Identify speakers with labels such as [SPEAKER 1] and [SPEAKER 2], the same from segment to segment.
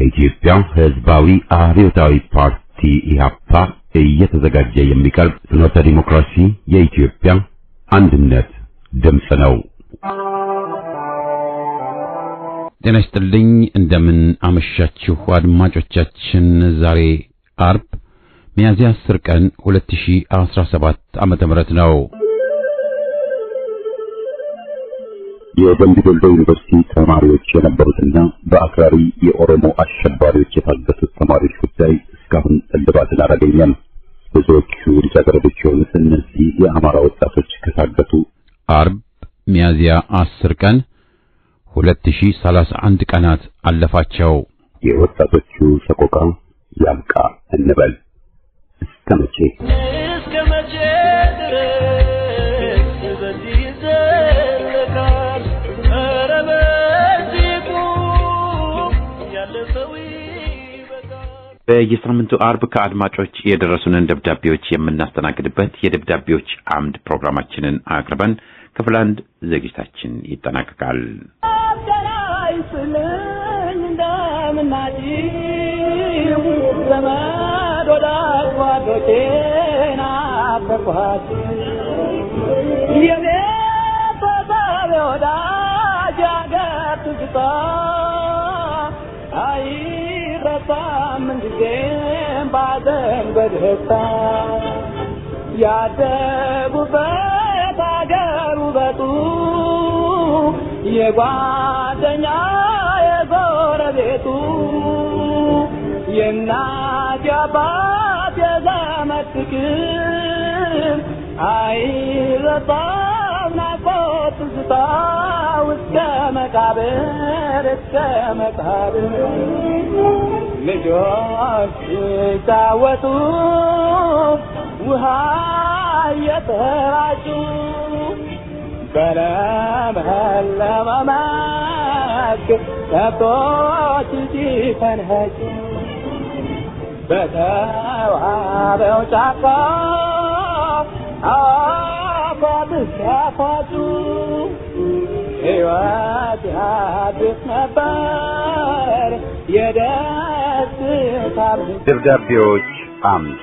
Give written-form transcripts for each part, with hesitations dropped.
[SPEAKER 1] በኢትዮጵያ ሕዝባዊ አብዮታዊ ፓርቲ ኢህአፓ እየተዘጋጀ የሚቀርብ ፍኖተ ዲሞክራሲ የኢትዮጵያ አንድነት ድምፅ ነው። ጤና ይስጥልኝ። እንደምን አመሻችሁ አድማጮቻችን። ዛሬ አርብ ሚያዝያ 10 ቀን 2017 ዓመተ ምህረት ነው። የደምቢ ዶሎ ዩኒቨርሲቲ ተማሪዎች የነበሩትና በአክራሪ የኦሮሞ አሸባሪዎች የታገቱት ተማሪዎች ጉዳይ እስካሁን እልባትን አላገኘም። ብዙዎቹ ልጃገረዶች የሆኑት እነዚህ የአማራ ወጣቶች ከታገቱ አርብ ሚያዝያ 10 ቀን 2031 ቀናት አለፋቸው። የወጣቶቹ ሰቆቃ ያብቃ እንበል። እስከ መቼ ድረስ በዚህ ይዘለቃል? ኧረ በዚሁ ያለፈው ይበቃል። በየሳምንቱ አርብ ከአድማጮች የደረሱንን ደብዳቤዎች የምናስተናግድበት የደብዳቤዎች አምድ ፕሮግራማችንን አቅርበን ክፍል 1 ዝግጅታችን ይጠናቀቃል።
[SPEAKER 2] ያደጉበት አገር ውበቱ የጓደኛ የጎረቤቱ የእናት የአባት የዘመድ ፍቅር አይረሳም ናፍቆት ትዝታ እስከ መቃብር ልጆች ሲጫወቱ ውሃ እየተራጩ በለመለመ መስክ ከብቶች ሲፈንጩ በተዋበው ጫካ አፏብስ ያፏጩ ሕይወት ያድስ ነበር የደስታ
[SPEAKER 1] ደብዳቤዎች አምድ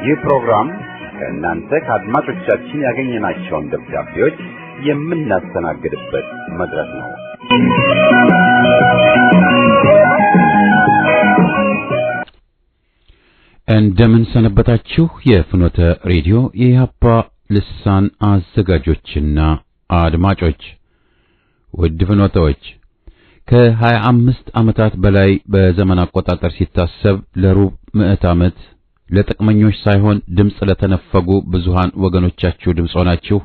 [SPEAKER 1] ይህ ፕሮግራም ከእናንተ ከአድማጮቻችን ያገኘናቸውን ደብዳቤዎች የምናስተናግድበት መድረክ ነው። እንደምን ሰነበታችሁ የፍኖተ ሬዲዮ የኢህአፓ ልሳን አዘጋጆችና አድማጮች። ውድ ፍኖተዎች፣ ከ25 ዓመታት በላይ በዘመን አቆጣጠር ሲታሰብ ለሩብ ምዕት ዓመት ለጥቅመኞች ሳይሆን ድምጽ ለተነፈጉ ብዙሃን ወገኖቻችሁ ድምጽ ሆናችሁ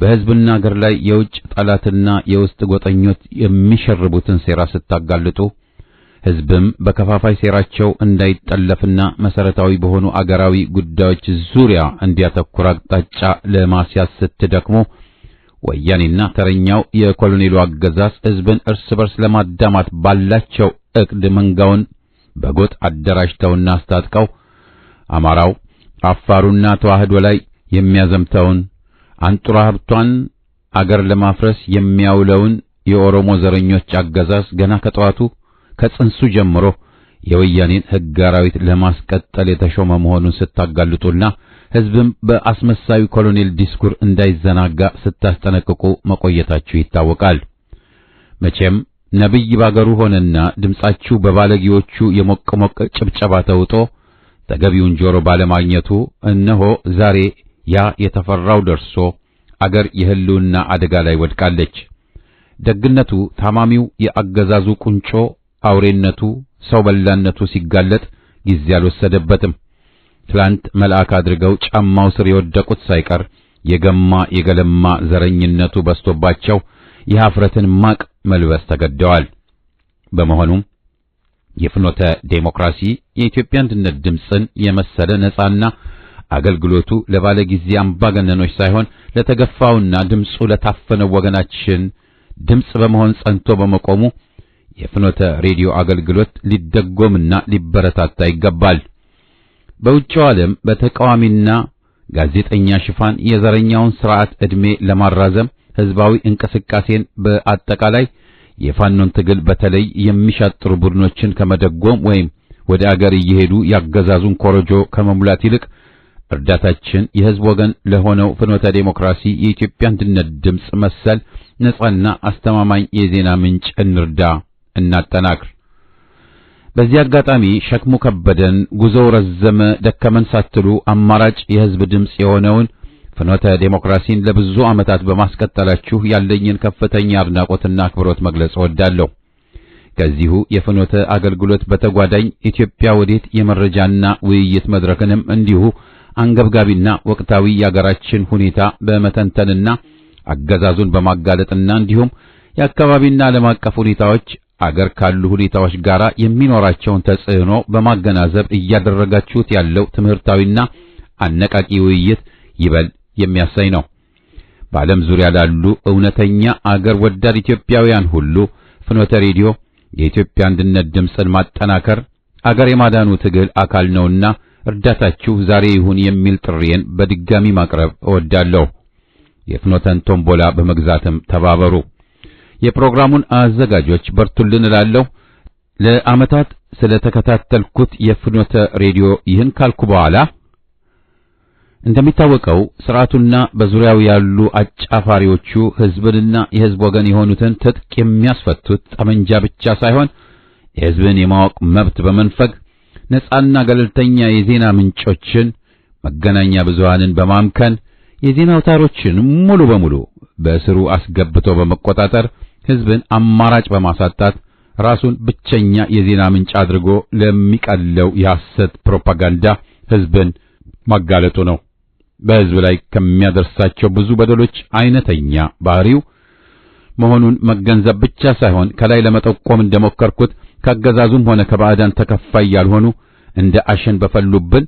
[SPEAKER 1] በሕዝብና አገር ላይ የውጭ ጠላትና የውስጥ ጎጠኞች የሚሸርቡትን ሴራ ስታጋልጡ ሕዝብም በከፋፋይ ሴራቸው እንዳይጠለፍና መሰረታዊ በሆኑ አገራዊ ጉዳዮች ዙሪያ እንዲያተኩር አቅጣጫ ለማስያዝ ስትደክሙ ወያኔና ተረኛው የኮሎኔሉ አገዛዝ ሕዝብን እርስ በርስ ለማዳማት ባላቸው ዕቅድ መንጋውን በጎጥ አደራጅተውና አስታጥቀው አማራው አፋሩና ተዋህዶ ላይ የሚያዘምተውን አንጡራ ሀብቷን አገር ለማፍረስ የሚያውለውን የኦሮሞ ዘረኞች አገዛዝ ገና ከጠዋቱ ከጽንሱ ጀምሮ የወያኔን ሕግ አራዊት ለማስቀጠል የተሾመ መሆኑን ስታጋልጡና ሕዝብም በአስመሳዩ ኮሎኔል ዲስኩር እንዳይዘናጋ ስታስጠነቅቁ መቆየታችሁ ይታወቃል። መቼም ነብይ ባገሩ ሆነና ድምጻችሁ በባለጊዎቹ የሞቀሞቀ ጭብጨባ ተውጦ ተገቢውን ጆሮ ባለማግኘቱ እነሆ ዛሬ ያ የተፈራው ደርሶ አገር የህልውና አደጋ ላይ ወድቃለች። ደግነቱ ታማሚው የአገዛዙ ቁንጮ አውሬነቱ ሰው በላነቱ ሲጋለጥ ጊዜ አልወሰደበትም። ትላንት መልአክ አድርገው ጫማው ስር የወደቁት ሳይቀር የገማ የገለማ ዘረኝነቱ በስቶባቸው የኀፍረትን ማቅ መልበስ ተገደዋል። በመሆኑም የፍኖተ ዴሞክራሲ የኢትዮጵያ አንድነት ድምፅን የመሰለ ነፃና አገልግሎቱ ለባለጊዜ አምባገነኖች ሳይሆን ለተገፋውና ድምፁ ለታፈነው ወገናችን ድምጽ በመሆን ጸንቶ በመቆሙ የፍኖተ ሬዲዮ አገልግሎት ሊደጎምና ሊበረታታ ይገባል። በውጭው ዓለም በተቃዋሚና ጋዜጠኛ ሽፋን የዘረኛውን ስርዓት ዕድሜ ለማራዘም ህዝባዊ እንቅስቃሴን በአጠቃላይ የፋኖን ትግል በተለይ የሚሻጥሩ ቡድኖችን ከመደጎም ወይም ወደ አገር እየሄዱ ያገዛዙን ኮረጆ ከመሙላት ይልቅ እርዳታችን የህዝብ ወገን ለሆነው ፍኖተ ዴሞክራሲ የኢትዮጵያ አንድነት ድምጽ መሰል ነጻና አስተማማኝ የዜና ምንጭ እንርዳ፣ እናጠናክር። በዚህ አጋጣሚ ሸክሙ ከበደን፣ ጉዞው ረዘመ፣ ደከመን ሳትሉ አማራጭ የህዝብ ድምጽ የሆነውን ፍኖተ ዴሞክራሲን ለብዙ ዓመታት በማስቀጠላችሁ ያለኝን ከፍተኛ አድናቆትና አክብሮት መግለጽ እወዳለሁ። ከዚሁ የፍኖተ አገልግሎት በተጓዳኝ ኢትዮጵያ ወዴት የመረጃና ውይይት መድረክንም እንዲሁ አንገብጋቢና ወቅታዊ የአገራችን ሁኔታ በመተንተንና አገዛዙን በማጋለጥና እንዲሁም የአካባቢና ዓለም አቀፍ ሁኔታዎች አገር ካሉ ሁኔታዎች ጋር የሚኖራቸውን ተጽዕኖ በማገናዘብ እያደረጋችሁት ያለው ትምህርታዊና አነቃቂ ውይይት ይበል የሚያሳይ ነው። በዓለም ዙሪያ ላሉ እውነተኛ አገር ወዳድ ኢትዮጵያውያን ሁሉ ፍኖተ ሬዲዮ የኢትዮጵያ አንድነት ድምጽን ማጠናከር አገር የማዳኑ ትግል አካል ነውና እርዳታችሁ ዛሬ ይሁን የሚል ጥሪዬን በድጋሚ ማቅረብ እወዳለሁ። የፍኖተን ቶምቦላ በመግዛትም ተባበሩ። የፕሮግራሙን አዘጋጆች በርቱልን እላለሁ። ለዓመታት ስለተከታተልኩት የፍኖተ ሬዲዮ ይህን ካልኩ በኋላ እንደሚታወቀው ስርዓቱና በዙሪያው ያሉ አጫፋሪዎቹ ህዝብንና የህዝብ ወገን የሆኑትን ትጥቅ የሚያስፈቱት ጠመንጃ ብቻ ሳይሆን የህዝብን የማወቅ መብት በመንፈግ ነጻና ገለልተኛ የዜና ምንጮችን መገናኛ ብዙሃንን በማምከን የዜና አውታሮችን ሙሉ በሙሉ በስሩ አስገብቶ በመቆጣጠር ህዝብን አማራጭ በማሳጣት ራሱን ብቸኛ የዜና ምንጭ አድርጎ ለሚቀለው የሐሰት ፕሮፓጋንዳ ህዝብን ማጋለጡ ነው። በህዝብ ላይ ከሚያደርሳቸው ብዙ በደሎች አይነተኛ ባህሪው መሆኑን መገንዘብ ብቻ ሳይሆን ከላይ ለመጠቆም እንደሞከርኩት ከአገዛዙም ሆነ ከባዕዳን ተከፋይ ያልሆኑ እንደ አሸን በፈሉብን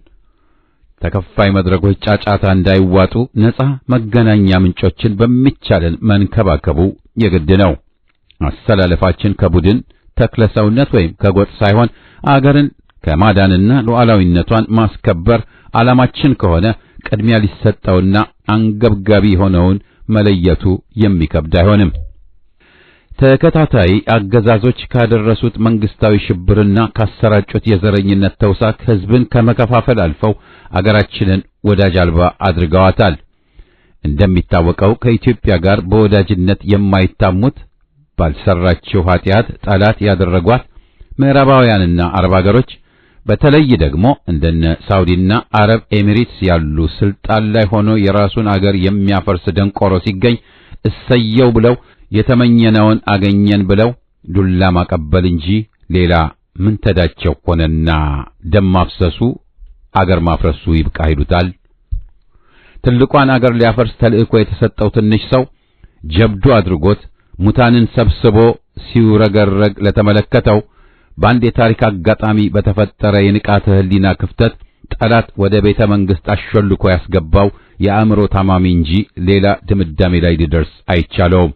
[SPEAKER 1] ተከፋይ መድረኮች ጫጫታ እንዳይዋጡ ነጻ መገናኛ ምንጮችን በሚቻለን መንከባከቡ የግድ ነው። አሰላለፋችን ከቡድን ተክለሰውነት ወይም ከጎጥ ሳይሆን አገርን ከማዳንና ሉዓላዊነቷን ማስከበር ዓላማችን ከሆነ ቅድሚያ ሊሰጠውና አንገብጋቢ የሆነውን መለየቱ የሚከብድ አይሆንም። ተከታታይ አገዛዞች ካደረሱት መንግስታዊ ሽብርና ካሰራጩት የዘረኝነት ተውሳክ ህዝብን ከመከፋፈል አልፈው አገራችንን ወዳጅ አልባ አድርገዋታል። እንደሚታወቀው ከኢትዮጵያ ጋር በወዳጅነት የማይታሙት ባልሰራቸው ኃጢአት ጠላት ያደረጓት ምዕራባውያንና አረብ አገሮች በተለይ ደግሞ እንደነ ሳውዲና አረብ ኤሚሬትስ ያሉ ስልጣን ላይ ሆኖ የራሱን አገር የሚያፈርስ ደንቆሮ ሲገኝ እሰየው ብለው የተመኘነውን አገኘን ብለው ዱላ ማቀበል እንጂ ሌላ ምን ተዳቸው ሆነና ደም ማፍሰሱ አገር ማፍረሱ ይብቃ ይሉታል። ትልቋን አገር ሊያፈርስ ተልእኮ የተሰጠው ትንሽ ሰው ጀብዱ አድርጎት ሙታንን ሰብስቦ ሲውረገረግ ለተመለከተው በአንድ የታሪክ አጋጣሚ በተፈጠረ የንቃተ ህሊና ክፍተት ጠላት ወደ ቤተ መንግስት አሸልኮ ያስገባው የአእምሮ ታማሚ እንጂ ሌላ ድምዳሜ ላይ ሊደርስ አይቻለውም።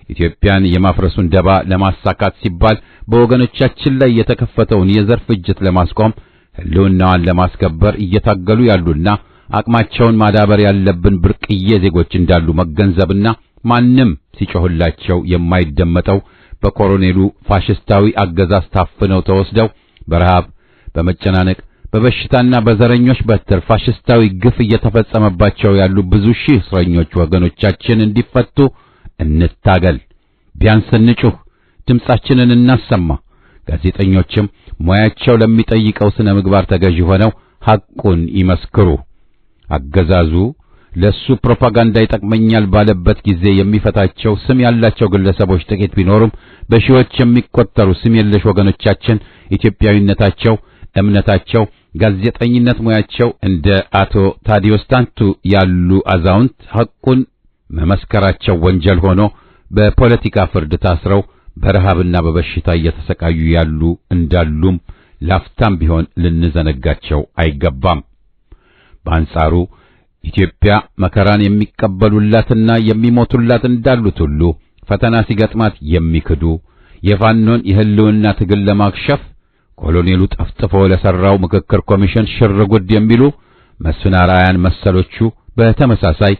[SPEAKER 1] ኢትዮጵያን የማፍረሱን ደባ ለማሳካት ሲባል በወገኖቻችን ላይ የተከፈተውን የዘር ፍጅት ለማስቆም ህልውናዋን ለማስከበር እየታገሉ ያሉና አቅማቸውን ማዳበር ያለብን ብርቅዬ ዜጎች እንዳሉ መገንዘብና ማንም ሲጮህላቸው የማይደመጠው በኮሎኔሉ ፋሽስታዊ አገዛዝ ታፍነው ተወስደው በረሃብ በመጨናነቅ በበሽታና በዘረኞች በትር ፋሽስታዊ ግፍ እየተፈጸመባቸው ያሉ ብዙ ሺህ እስረኞች ወገኖቻችን እንዲፈቱ እንታገል። ቢያንስ እንጩህ፣ ድምጻችንን እናሰማ። ጋዜጠኞችም ሙያቸው ለሚጠይቀው ስነ ምግባር ተገዢ ሆነው ሐቁን ይመስክሩ። አገዛዙ ለሱ ፕሮፓጋንዳ ይጠቅመኛል ባለበት ጊዜ የሚፈታቸው ስም ያላቸው ግለሰቦች ጥቂት ቢኖሩም በሺዎች የሚቆጠሩ ስም የለሽ ወገኖቻችን ኢትዮጵያዊነታቸው፣ እምነታቸው፣ ጋዜጠኝነት ሙያቸው እንደ አቶ ታዲዮስ ታንቱ ያሉ አዛውንት ሐቁን መመስከራቸው ወንጀል ሆኖ በፖለቲካ ፍርድ ታስረው በረሃብና በበሽታ እየተሰቃዩ ያሉ እንዳሉም ላፍታም ቢሆን ልንዘነጋቸው አይገባም። በአንጻሩ ኢትዮጵያ መከራን የሚቀበሉላትና የሚሞቱላት እንዳሉት ሁሉ ፈተና ሲገጥማት የሚክዱ የፋኖን የህልውና ትግል ለማክሸፍ ኮሎኔሉ ጠፍጥፎ ለሰራው ምክክር ኮሚሽን ሽርጉድ የሚሉ መስፍን አርአያን መሰሎቹ በተመሳሳይ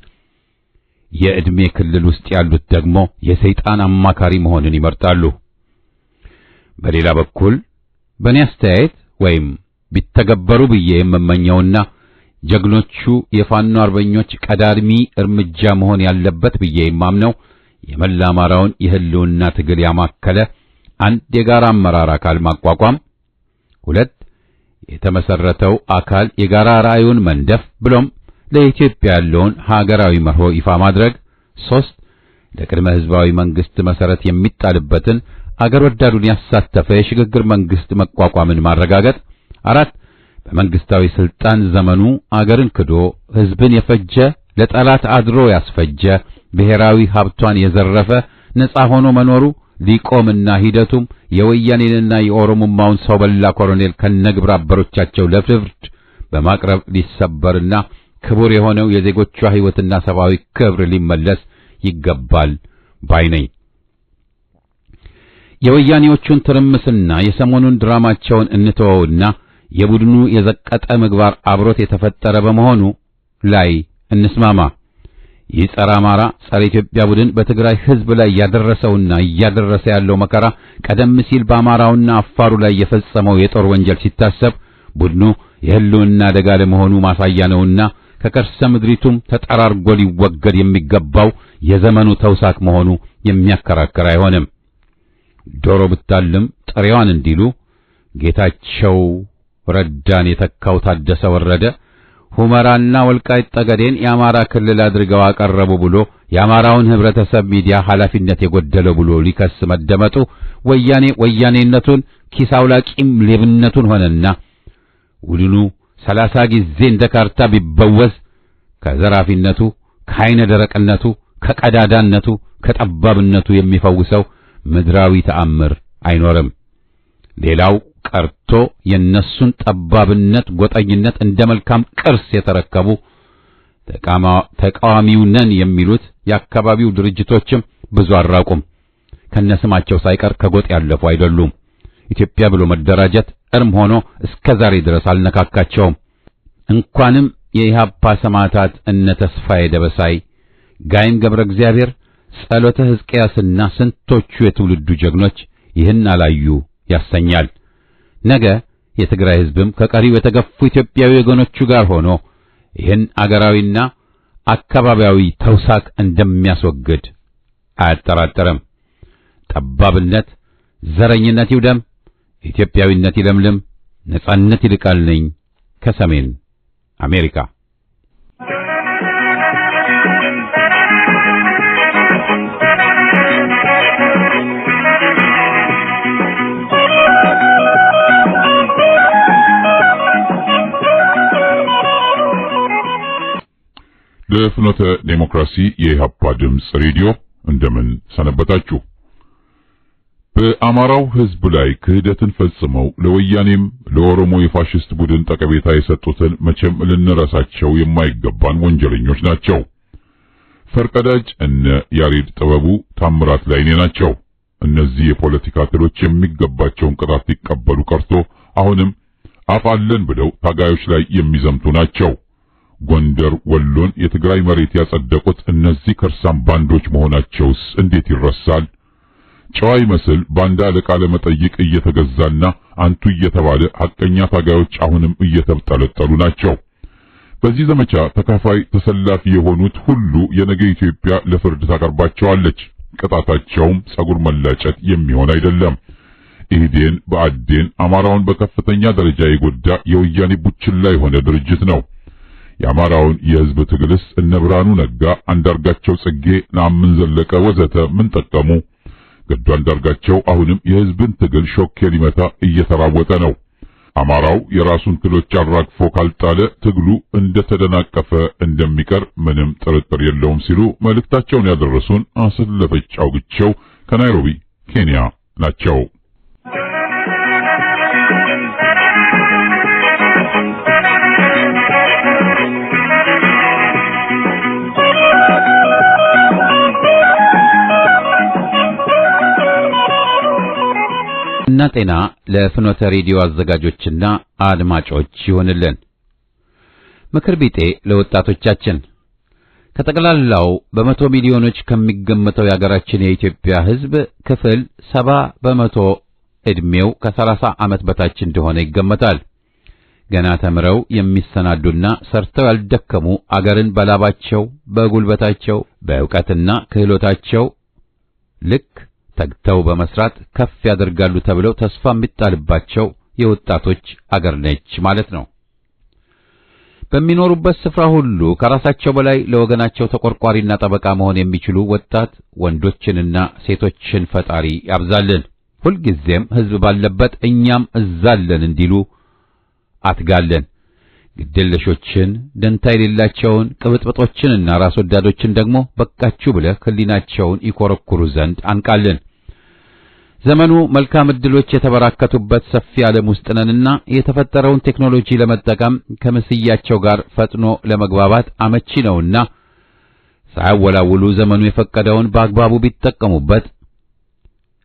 [SPEAKER 1] የዕድሜ ክልል ውስጥ ያሉት ደግሞ የሰይጣን አማካሪ መሆንን ይመርጣሉ። በሌላ በኩል በእኔ አስተያየት ወይም ቢተገበሩ ብዬ የምመኘውና ጀግኖቹ የፋኖ አርበኞች ቀዳሚ እርምጃ መሆን ያለበት ብዬ የማምነው የመላ አማራውን የህልውና ትግል ያማከለ አንድ የጋራ አመራር አካል ማቋቋም፣ 2 የተመሰረተው አካል የጋራ ራዕዩን መንደፍ ብሎም ለኢትዮጵያ ያለውን ሀገራዊ መርሆ ይፋ ማድረግ፣ 3 ለቅድመ ህዝባዊ መንግስት መሰረት የሚጣልበትን አገር ወዳዱን ያሳተፈ የሽግግር መንግስት መቋቋምን ማረጋገጥ፣ 4 በመንግስታዊ ስልጣን ዘመኑ አገርን ክዶ ህዝብን የፈጀ ለጠላት አድሮ ያስፈጀ ብሔራዊ ሀብቷን የዘረፈ ነፃ ሆኖ መኖሩ ሊቆምና ሂደቱም የወያኔንና የኦሮሞማውን ሰው በላ ኮሎኔል ከነግብረ አበሮቻቸው ለፍርድ በማቅረብ ሊሰበርና ክቡር የሆነው የዜጎቿ ህይወትና ሰብአዊ ክብር ሊመለስ ይገባል ባይ ነኝ። የወያኔዎቹን ትርምስና የሰሞኑን ድራማቸውን እንተወውና የቡድኑ የዘቀጠ ምግባር አብሮት የተፈጠረ በመሆኑ ላይ እንስማማ። ይህ ጸረ አማራ ጸረ ኢትዮጵያ ቡድን በትግራይ ህዝብ ላይ ያደረሰውና እያደረሰ ያለው መከራ ቀደም ሲል በአማራውና አፋሩ ላይ የፈጸመው የጦር ወንጀል ሲታሰብ ቡድኑ የህልውና አደጋ ለመሆኑ ማሳያ ነውና ከከርሰ ምድሪቱም ተጠራርጎ ሊወገድ የሚገባው የዘመኑ ተውሳክ መሆኑ የሚያከራክር አይሆንም። ዶሮ ብታልም ጥሬዋን እንዲሉ ጌታቸው ረዳን የተካው ታደሰ ወረደ ሁመራና ወልቃይት ጠገዴን የአማራ ክልል አድርገው አቀረቡ ብሎ የአማራውን ህብረተሰብ ሚዲያ ኃላፊነት የጎደለው ብሎ ሊከስ መደመጡ ወያኔነቱን ኪስ አውላቂም ሌብነቱን ሆነና ቡድኑ 30 ጊዜ እንደ ካርታ ቢበወዝ ከዘራፊነቱ፣ ከአይነ ደረቅነቱ፣ ከቀዳዳነቱ፣ ከጠባብነቱ የሚፈውሰው ምድራዊ ተአምር አይኖርም። ሌላው ቀርቶ የነሱን ጠባብነት፣ ጎጠኝነት እንደ መልካም ቅርስ የተረከቡ ተቃዋሚው ነን የሚሉት የአካባቢው ድርጅቶችም ብዙ አራቁም። ከነስማቸው ሳይቀር ከጎጥ ያለፉ አይደሉም። ኢትዮጵያ ብሎ መደራጀት እርም ሆኖ እስከ ዛሬ ድረስ አልነካካቸውም። እንኳንም የኢሃፓ ሰማዕታት እነ ተስፋዬ ደበሳይ፣ ጋይም ገብረ እግዚአብሔር፣ ጸሎተ ሕዝቅያስና ስንቶቹ የትውልዱ ጀግኖች ይህን አላዩ ያሰኛል። ነገ የትግራይ ሕዝብም ከቀሪው የተገፉ ኢትዮጵያዊ ወገኖቹ ጋር ሆኖ ይህን አገራዊና አካባቢያዊ ተውሳክ እንደሚያስወግድ አያጠራጥርም። ጠባብነት፣ ዘረኝነት ይውደም፣ ኢትዮጵያዊነት ይለምልም፣ ነጻነት ይልቃል ነኝ ከሰሜን አሜሪካ።
[SPEAKER 3] ለፍኖተ ዴሞክራሲ የኢሃፓ ድምጽ ሬዲዮ እንደምን ሰነበታችሁ። በአማራው ሕዝብ ላይ ክህደትን ፈጽመው ለወያኔም ለኦሮሞ የፋሽስት ቡድን ጠቀሜታ የሰጡትን መቼም ልንረሳቸው የማይገባን ወንጀለኞች ናቸው። ፈርቀዳጅ እነ ያሬድ ጥበቡ፣ ታምራት ላይኔ ናቸው። እነዚህ የፖለቲካ ትሎች የሚገባቸውን ቅጣት ሊቀበሉ ቀርቶ አሁንም አፋለን ብለው ታጋዮች ላይ የሚዘምቱ ናቸው። ጎንደር፣ ወሎን የትግራይ መሬት ያጸደቁት እነዚህ ከርሳም ባንዶች መሆናቸውስ እንዴት ይረሳል? ጨዋ ይመስል ባንዳ ለቃለ መጠይቅ እየተገዛና አንቱ እየተባለ ሐቀኛ ታጋዮች አሁንም እየተብጠለጠሉ ናቸው። በዚህ ዘመቻ ተካፋይ ተሰላፊ የሆኑት ሁሉ የነገ ኢትዮጵያ ለፍርድ ታቀርባቸዋለች። ቅጣታቸውም ጸጉር መላጨት የሚሆን አይደለም። ኢህዴን በአዴን አማራውን በከፍተኛ ደረጃ የጎዳ የወያኔ ቡችላ የሆነ ድርጅት ነው። የአማራውን የሕዝብ ትግልስ እነ ብርሃኑ ነጋ፣ አንዳርጋቸው ጽጌ፣ ነአምን ዘለቀ ወዘተ ምን ጠቀሙ? ገዱ አንዳርጋቸው አሁንም የሕዝብን ትግል ሾኬ ሊመታ እየተራወጠ ነው። አማራው የራሱን ትሎች አራግፎ ካልጣለ ትግሉ እንደተደናቀፈ እንደሚቀር ምንም ጥርጥር የለውም ሲሉ መልእክታቸውን ያደረሱን አሰለፈች አውግቸው ከናይሮቢ ኬንያ ናቸው።
[SPEAKER 1] ሰላምና ጤና ለፍኖተ ሬዲዮ አዘጋጆችና አድማጮች ይሁንልን። ምክር ቢጤ ለወጣቶቻችን ከጠቅላላው በመቶ ሚሊዮኖች ከሚገመተው የሀገራችን የኢትዮጵያ ሕዝብ ክፍል 70% ዕድሜው ከ30 ዓመት በታች እንደሆነ ይገመታል። ገና ተምረው የሚሰናዱና ሰርተው ያልደከሙ አገርን በላባቸው በጉልበታቸው በእውቀትና ክህሎታቸው ልክ ተግተው በመስራት ከፍ ያደርጋሉ ተብለው ተስፋ የሚጣልባቸው የወጣቶች አገር ነች ማለት ነው። በሚኖሩበት ስፍራ ሁሉ ከራሳቸው በላይ ለወገናቸው ተቆርቋሪና ጠበቃ መሆን የሚችሉ ወጣት ወንዶችንና ሴቶችን ፈጣሪ ያብዛልን። ሁልጊዜም ሕዝብ ባለበት እኛም እዛለን እንዲሉ አትጋለን። ግድለሾችን፣ ደንታ የሌላቸውን ቅብጥብጦችንና ራስ ወዳዶችን ደግሞ በቃችሁ ብለህ ሕሊናቸውን ይኮረኩሩ ዘንድ አንቃልን። ዘመኑ መልካም ዕድሎች የተበራከቱበት ሰፊ ዓለም ውስጥ ነንና የተፈጠረውን ቴክኖሎጂ ለመጠቀም ከምስያቸው ጋር ፈጥኖ ለመግባባት አመቺ ነውና ሳያወላውሉ ዘመኑ የፈቀደውን በአግባቡ ቢጠቀሙበት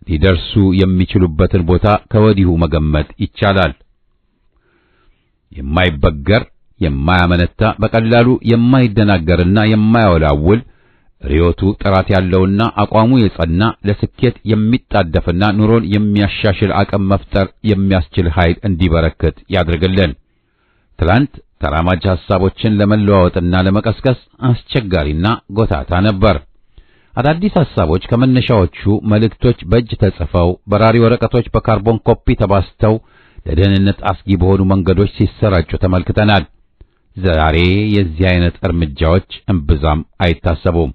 [SPEAKER 1] ሊደርሱ የሚችሉበትን ቦታ ከወዲሁ መገመት ይቻላል። የማይበገር የማያመነታ በቀላሉ የማይደናገርና የማያወላውል ርዮቱ ጥራት ያለውና አቋሙ የጸና ለስኬት የሚጣደፍና ኑሮን የሚያሻሽል አቅም መፍጠር የሚያስችል ኃይል እንዲበረክት ያድርግልን። ትላንት ተራማጅ ሐሳቦችን ለመለዋወጥና ለመቀስቀስ አስቸጋሪና ጎታታ ነበር። አዳዲስ ሐሳቦች ከመነሻዎቹ መልእክቶች በእጅ ተጽፈው በራሪ ወረቀቶች በካርቦን ኮፒ ተባስተው ለደህንነት አስጊ በሆኑ መንገዶች ሲሰራጩ ተመልክተናል። ዛሬ የዚህ አይነት እርምጃዎች እምብዛም አይታሰቡም።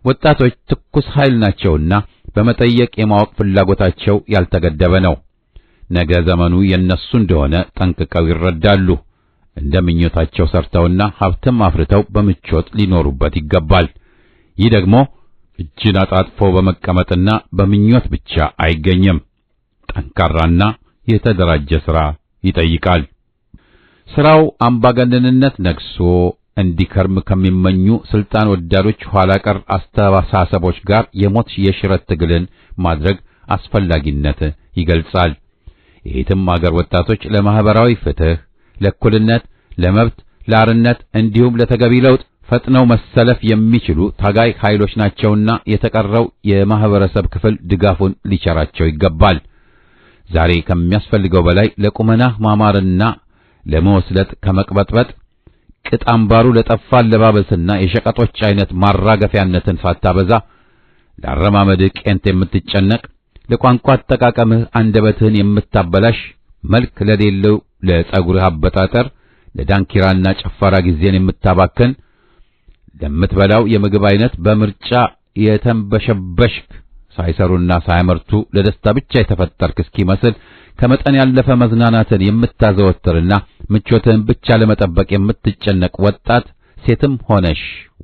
[SPEAKER 1] ወጣቶች ትኩስ ኃይል ናቸውና በመጠየቅ የማወቅ ፍላጎታቸው ያልተገደበ ነው። ነገ ዘመኑ የነሱ እንደሆነ ጠንቅቀው ይረዳሉ። እንደ ምኞታቸው ሰርተውና ሀብትም አፍርተው በምቾት ሊኖሩበት ይገባል። ይህ ደግሞ እጅን አጣጥፎ በመቀመጥና በምኞት ብቻ አይገኝም። ጠንካራና የተደራጀ ሥራ ይጠይቃል። ሥራው አምባገነንነት ነግሶ እንዲከርም ከሚመኙ ስልጣን ወዳዶች ኋላ ቀር አስተሳሰቦች ጋር የሞት የሽረት ትግልን ማድረግ አስፈላጊነት ይገልጻል። የየትም አገር ወጣቶች ለማህበራዊ ፍትህ፣ ለእኩልነት፣ ለመብት፣ ለአርነት እንዲሁም ለተገቢ ለውጥ ፈጥነው መሰለፍ የሚችሉ ታጋይ ኃይሎች ናቸውና የተቀረው የማህበረሰብ ክፍል ድጋፉን ሊቸራቸው ይገባል። ዛሬ ከሚያስፈልገው በላይ ለቁመና ማማርና ለመወስለጥ ከመቅበጥበጥ ቅጥ አምባሩ ለጠፋ አለባበስና የሸቀጦች አይነት ማራገፊያነትን ሳታበዛ ለአረማመድ ቄንት የምትጨነቅ ለቋንቋ አጠቃቀምህ አንደበትህን የምታበላሽ መልክ ለሌለው ለጸጉርህ አበጣጠር ለዳንኪራና ጭፈራ ጊዜን የምታባከን ለምትበላው የምግብ አይነት በምርጫ የተንበሸበሽክ ሳይሰሩና ሳይመርቱ ለደስታ ብቻ የተፈጠርክ እስኪመስል ከመጠን ያለፈ መዝናናትን የምታዘወትርና ምቾትህን ብቻ ለመጠበቅ የምትጨነቅ ወጣት ሴትም ሆነሽ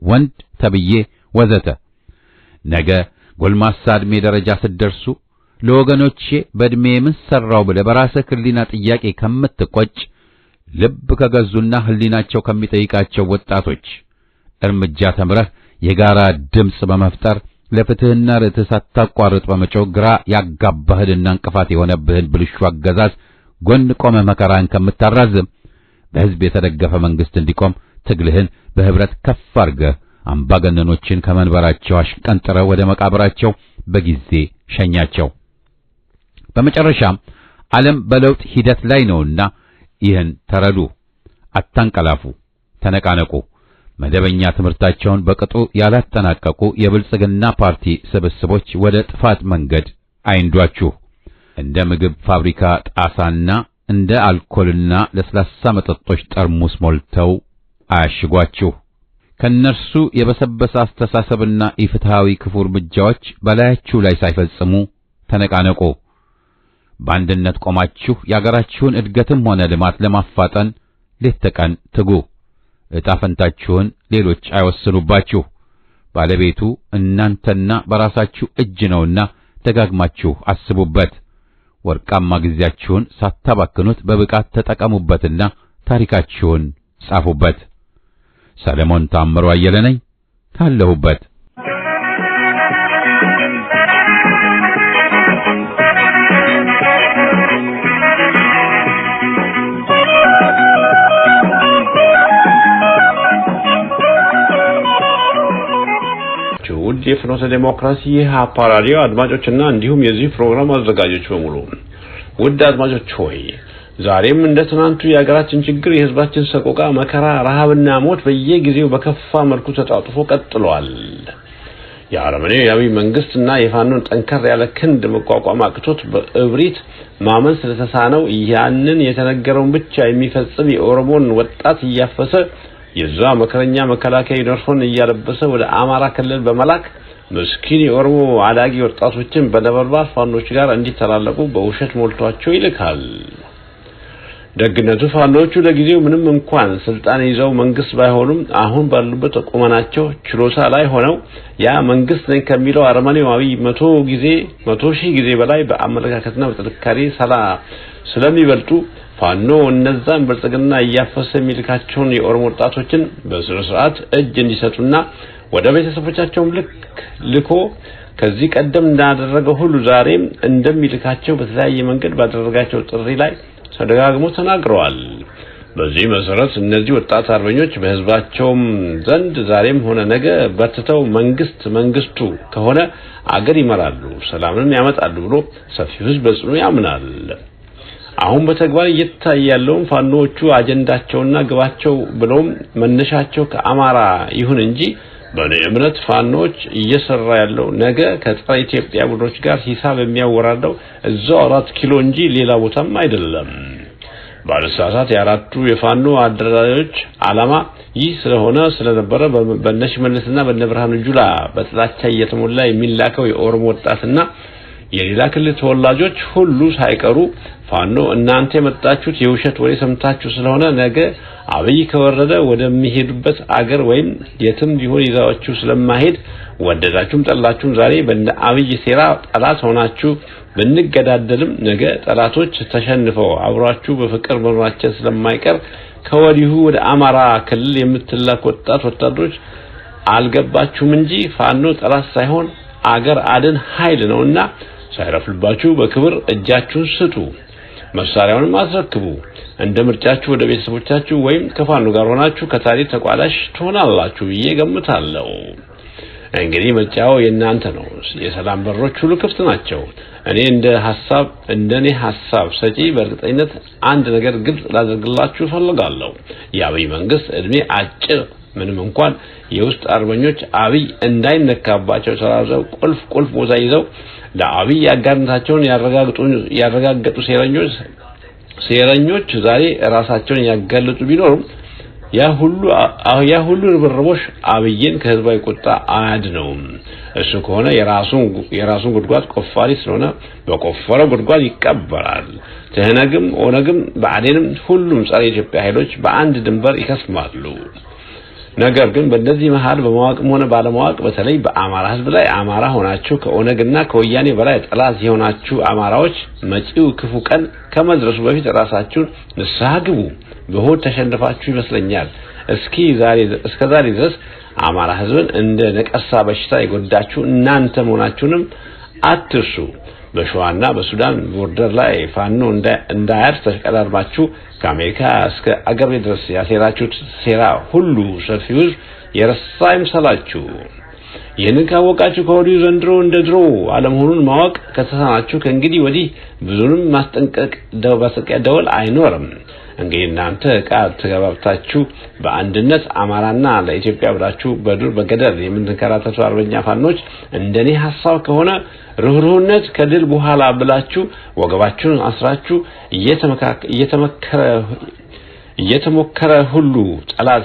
[SPEAKER 1] ወንድ ተብዬ ወዘተ ነገ ጎልማሳ ዕድሜ ደረጃ ስትደርሱ ለወገኖቼ በዕድሜ ምን ሰራው ብለህ በራስህ ሕሊና ጥያቄ ከምትቆጭ ልብ ከገዙና ሕሊናቸው ከሚጠይቃቸው ወጣቶች እርምጃ ተምረህ የጋራ ድምፅ በመፍጠር ለፍትህና ርትዕ ሳታቋርጥ በመጮህ ግራ ያጋባህልና እንቅፋት የሆነብህን ብልሹ አገዛዝ ጎን ቆመ መከራን ከምታራዝም በሕዝብ የተደገፈ መንግስት እንዲቆም ትግልህን በህብረት ከፍ አድርገህ አምባገነኖችን ከመንበራቸው አሽቀንጥረው ወደ መቃብራቸው በጊዜ ሸኛቸው። በመጨረሻም ዓለም በለውጥ ሂደት ላይ ነውና ይህን ተረዱ። አታንቀላፉ፣ ተነቃነቁ። መደበኛ ትምህርታቸውን በቅጡ ያላጠናቀቁ የብልጽግና ፓርቲ ስብስቦች ወደ ጥፋት መንገድ አይንዷችሁ። እንደ ምግብ ፋብሪካ ጣሳና እንደ አልኮልና ለስላሳ መጠጦች ጠርሙስ ሞልተው አያሽጓችሁ። ከነርሱ የበሰበሰ አስተሳሰብና ኢፍትሃዊ ክፉ እርምጃዎች በላያችሁ ላይ ሳይፈጽሙ ተነቃነቁ። በአንድነት ቆማችሁ የአገራችሁን እድገትም ሆነ ልማት ለማፋጠን ሌት ተቀን ትጉ። ዕጣ ፈንታችሁን ሌሎች አይወስኑባችሁ። ባለቤቱ እናንተና በራሳችሁ እጅ ነውና ደጋግማችሁ አስቡበት። ወርቃማ ጊዜያችሁን ሳታባክኑት በብቃት ተጠቀሙበትና ታሪካችሁን ጻፉበት። ሰለሞን ታምሩ አየለ ነኝ ካለሁበት።
[SPEAKER 4] የፍኖተ ዲሞክራሲ የሃፓ ራዲዮ አድማጮችና እንዲሁም የዚህ ፕሮግራም አዘጋጆች በሙሉ ውድ አድማጮች ሆይ ዛሬም እንደ ትናንቱ የሀገራችን ችግር የህዝባችን ሰቆቃ መከራ ረሃብና ሞት በየጊዜው በከፋ መልኩ ተጣጥፎ ቀጥሏል። የአረመኔው የአብይ መንግስትና የፋኖን ጠንከር ያለ ክንድ መቋቋም አቅቶት በእብሪት ማመን ስለተሳነው ያንን የተነገረውን ብቻ የሚፈጽም የኦሮሞን ወጣት እያፈሰ የዛ መከረኛ መከላከያ ዩኒፎርም እያለበሰ ወደ አማራ ክልል በመላክ ምስኪን የኦሮሞ አዳጊ ወጣቶችን በነበልባል ፋኖች ጋር እንዲተላለቁ በውሸት ሞልቷቸው ይልካል። ደግነቱ ፋኖቹ ለጊዜው ምንም እንኳን ስልጣን ይዘው መንግስት ባይሆኑም አሁን ባሉበት ቁመናቸው ችሎታ ላይ ሆነው ያ መንግስት ነኝ ከሚለው አረመኔያዊ 100 ሺህ ጊዜ በላይ በአመለካከትና በጥንካሬ ስለሚበልጡ ፋኖ እነዛን ብልጽግና እያፈሰ የሚልካቸውን የኦሮሞ ወጣቶችን በስነ ስርዓት እጅ እንዲሰጡና ወደ ቤተሰቦቻቸው ልኮ ከዚህ ቀደም እንዳደረገው ሁሉ ዛሬም እንደሚልካቸው በተለያየ መንገድ ባደረጋቸው ጥሪ ላይ ተደጋግሞ ተናግረዋል። በዚህ መሰረት እነዚህ ወጣት አርበኞች በህዝባቸው ዘንድ ዛሬም ሆነ ነገ በርትተው መንግስቱ ከሆነ አገር ይመራሉ፣ ሰላምን ያመጣሉ ብሎ ሰፊው ህዝብ በጽኑ ያምናል። አሁን በተግባር እየታያለው ፋኖቹ አጀንዳቸውና ግባቸው ብሎም መነሻቸው ከአማራ ይሁን እንጂ በእምነት ፋኖች እየሰራ ያለው ነገ ከጸረ ኢትዮጵያ ቡድኖች ጋር ሂሳብ የሚያወራደው እዛው 4 ኪሎ እንጂ ሌላ ቦታም አይደለም። ባለሳሳት ያራቱ የፋኖ አደራጆች አላማ ይህ ስለነበረ በነሽመልስና በነብርሃኑ ጁላ በጥላቻ እየተሞላ የሚላከው የኦሮሞ ወጣትና የሌላ ክልል ተወላጆች ሁሉ ሳይቀሩ ፋኖ እናንተ የመጣችሁት የውሸት ወሬ ሰምታችሁ ስለሆነ ነገ አብይ ከወረደ ወደሚሄዱበት አገር ወይም የትም ሊሆን ይዛችሁ ስለማይሄድ ወደዳችሁም ጠላችሁም ዛሬ በእነ አብይ ሴራ ጠላት ሆናችሁ ብንገዳደልም ነገ ጠላቶች ተሸንፈው አብራችሁ በፍቅር መኖራቸው ስለማይቀር ከወዲሁ ወደ አማራ ክልል የምትላኩ ወጣቶች አልገባችሁም እንጂ ፋኖ ጠላት ሳይሆን አገር አድን ኃይል ነውና ሳይረፍልባችሁ በክብር እጃችሁን ስጡ፣ መሳሪያውንም አስረክቡ። እንደ ምርጫችሁ ወደ ቤተሰቦቻችሁ ወይም ከፋኖ ጋር ሆናችሁ ከታሪክ ተቋዳሽ ትሆናላችሁ ብዬ ገምታለሁ። እንግዲህ ምርጫው የእናንተ ነው። የሰላም በሮች ሁሉ ክፍት ናቸው። እንደኔ ሐሳብ ሰጪ በእርግጠኝነት አንድ ነገር ግልጽ ላደርግላችሁ ፈልጋለሁ። የአብይ መንግስት እድሜ አጭር ምንም እንኳን የውስጥ አርበኞች አብይ እንዳይነካባቸው ተራዘው ቁልፍ ቦታ ይዘው ለአብይ አጋርነታቸውን ያረጋገጡ ሴረኞች ዛሬ ራሳቸውን ያጋለጡ ቢኖርም ያ ሁሉ ርብርቦሽ አብይን ከህዝባዊ ቁጣ አያድነውም። እሱ ከሆነ የራሱን ጉድጓድ ቆፋሪ ስለሆነ በቆፈረው ጉድጓድ ይቀበራል። ትህነግም ኦነግም ብአዴንም ሁሉም ጸረ ኢትዮጵያ ኃይሎች በአንድ ድንበር ይከስማሉ። ነገር ግን በእነዚህ መሃል በማወቅም ሆነ ባለማወቅ በተለይ በአማራ ህዝብ ላይ አማራ ሆናችሁ ከኦነግና ከወያኔ በላይ ጠላት የሆናችሁ አማራዎች መጪው ክፉ ቀን ከመድረሱ በፊት ራሳችሁን ንስሐ ግቡ። በሆድ ተሸንፋችሁ ይመስለኛል እስከ ዛሬ ድረስ አማራ ህዝብን እንደ ነቀሳ በሽታ የጎዳችሁ እናንተ መሆናችሁንም አትርሱ። በሸዋና በሱዳን ቦርደር ላይ ፋኖ እንዳያርስ ተቀራርባችሁ ከአሜሪካ እስከ አገር ድረስ ያሴራችሁት ሴራ ሁሉ ሰፊው የረሳ ይምሰላችሁ። ይህንን ካወቃችሁ ከወዲሁ ዘንድሮ እንደ ድሮ አለመሆኑን ማወቅ ከተሳናችሁ ከእንግዲህ ወዲህ ብዙንም ማስጠንቀቅ ደወል አይኖርም። እንግዲህ እናንተ ቃል ተገባብታችሁ በአንድነት አማራና ለኢትዮጵያ ብላችሁ በዱር በገደል የምትከራተቱ አርበኛ ፋኖች እንደኔ ሐሳብ ከሆነ ርህሩህነት ከድል በኋላ ብላችሁ ወገባችሁን አስራችሁ እየተሞከረ ሁሉ ጠላት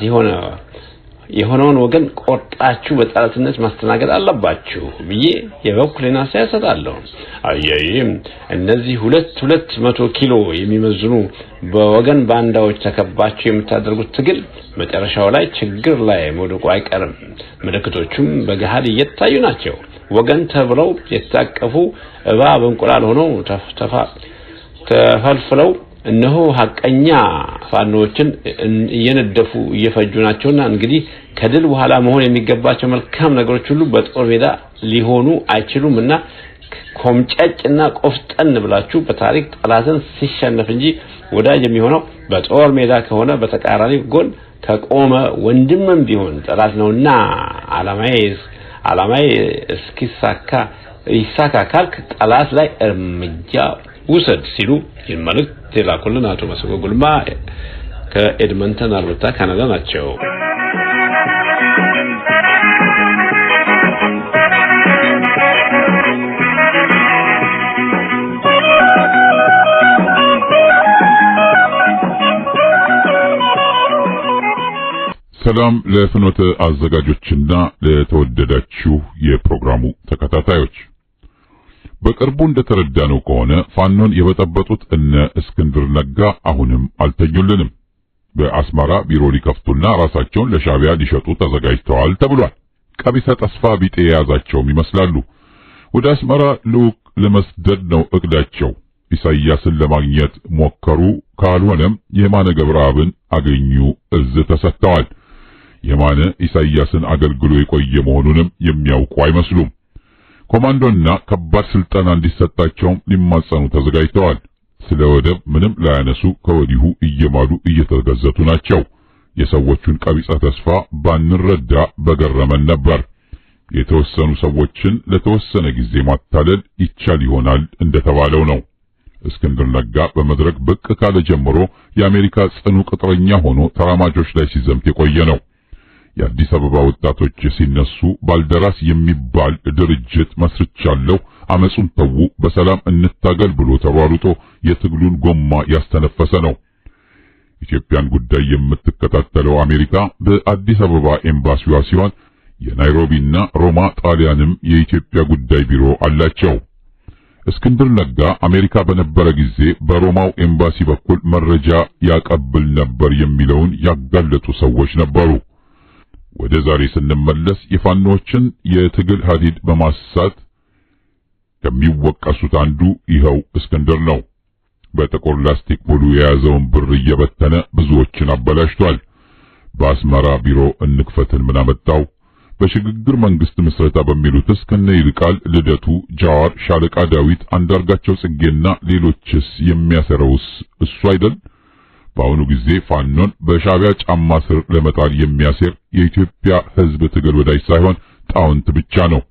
[SPEAKER 4] የሆነውን ወገን ቆርጣችሁ በጠላትነት ማስተናገድ አለባችሁ ብዬ የበኩሌን አስተያየት እሰጣለሁ። አየይም እነዚህ 200 ኪሎ የሚመዝኑ በወገን ባንዳዎች ተከባችሁ የምታደርጉት ትግል መጨረሻው ላይ ችግር ላይ መውደቁ አይቀርም። ምልክቶቹም በገሃድ እየታዩ ናቸው። ወገን ተብለው የታቀፉ እባብ እንቁላል ሆነው ተፈልፍለው እነሆ ሐቀኛ ፋኖችን እየነደፉ እየፈጁ ናቸውና እንግዲህ ከድል በኋላ መሆን የሚገባቸው መልካም ነገሮች ሁሉ በጦር ሜዳ ሊሆኑ አይችሉምና ኮምጨጭና ቆፍጠን ብላችሁ በታሪክ ጠላትን ሲሸነፍ እንጂ ወዳጅ የሚሆነው በጦር ሜዳ ከሆነ በተቃራኒ ጎን ከቆመ ወንድምም ቢሆን ጠላት ነውና ዓላማዬ ይሳካ ካልክ ጠላት ላይ እርምጃ ውሰድ ሲሉ መልእክት የላኩልን አቶ መስገን ጉልማ ከኤድመንተን አልበርታ ካናዳ ናቸው።
[SPEAKER 3] ሰላም ለፍኖተ አዘጋጆችና ለተወደዳችሁ የፕሮግራሙ ተከታታዮች። በቅርቡ እንደተረዳነው ከሆነ ፋኖን የበጠበጡት እነ እስክንድር ነጋ አሁንም አልተኙልንም። በአስመራ ቢሮ ሊከፍቱና ራሳቸውን ለሻዕቢያ ሊሸጡ ተዘጋጅተዋል ተብሏል። ቀቢጸ ተስፋ ቢጤ የያዛቸውም ይመስላሉ። ወደ አስመራ ልዑክ ለመስደድ ነው እቅዳቸው። ኢሳይያስን ለማግኘት ሞከሩ፣ ካልሆነም የማነ ገብረአብን አገኙ እዝ ተሰጥተዋል። የማነ ኢሳይያስን አገልግሎ የቆየ መሆኑንም የሚያውቁ አይመስሉም። ኮማንዶና ከባድ ስልጠና እንዲሰጣቸውም ሊማጸኑ ተዘጋጅተዋል። ስለ ወደብ ምንም ላያነሱ ከወዲሁ እየማሉ እየተገዘቱ ናቸው። የሰዎቹን ቀቢጸ ተስፋ ባንረዳ በገረመን ነበር። የተወሰኑ ሰዎችን ለተወሰነ ጊዜ ማታለል ይቻል ይሆናል እንደተባለው ነው። እስክንድር ነጋ በመድረክ ብቅ ካለ ጀምሮ የአሜሪካ ጽኑ ቅጥረኛ ሆኖ ተራማጆች ላይ ሲዘምት የቆየ ነው። የአዲስ አበባ ወጣቶች ሲነሱ ባልደራስ የሚባል ድርጅት መስርቻለሁ፣ አመጹን ተው፣ በሰላም እንታገል ብሎ ተሯሩጦ የትግሉን ጎማ ያስተነፈሰ ነው። ኢትዮጵያን ጉዳይ የምትከታተለው አሜሪካ በአዲስ አበባ ኤምባሲዋ ሲሆን የናይሮቢና ሮማ ጣሊያንም የኢትዮጵያ ጉዳይ ቢሮ አላቸው። እስክንድር ነጋ አሜሪካ በነበረ ጊዜ በሮማው ኤምባሲ በኩል መረጃ ያቀብል ነበር የሚለውን ያጋለጡ ሰዎች ነበሩ። ወደ ዛሬ ስንመለስ የፋኖችን የትግል ሀዲድ በማሳት ከሚወቀሱት አንዱ ይኸው እስክንድር ነው። በጥቁር ላስቲክ ሙሉ የያዘውን ብር እየበተነ ብዙዎችን አበላሽቷል። በአስመራ ቢሮ እንክፈትን ምን አመጣው? በሽግግር መንግስት ምስረታ በሚሉትስ ከነ ይልቃል ልደቱ፣ ጃዋር፣ ሻለቃ ዳዊት፣ አንዳርጋቸው ጽጌና ሌሎችስ የሚያሰረውስ እሱ አይደል? በአሁኑ ጊዜ ፋኖን በሻዕቢያ ጫማ ስር ለመጣል የሚያሴር የኢትዮጵያ ሕዝብ ትግል ወዳጅ ሳይሆን ጣውንት ብቻ ነው።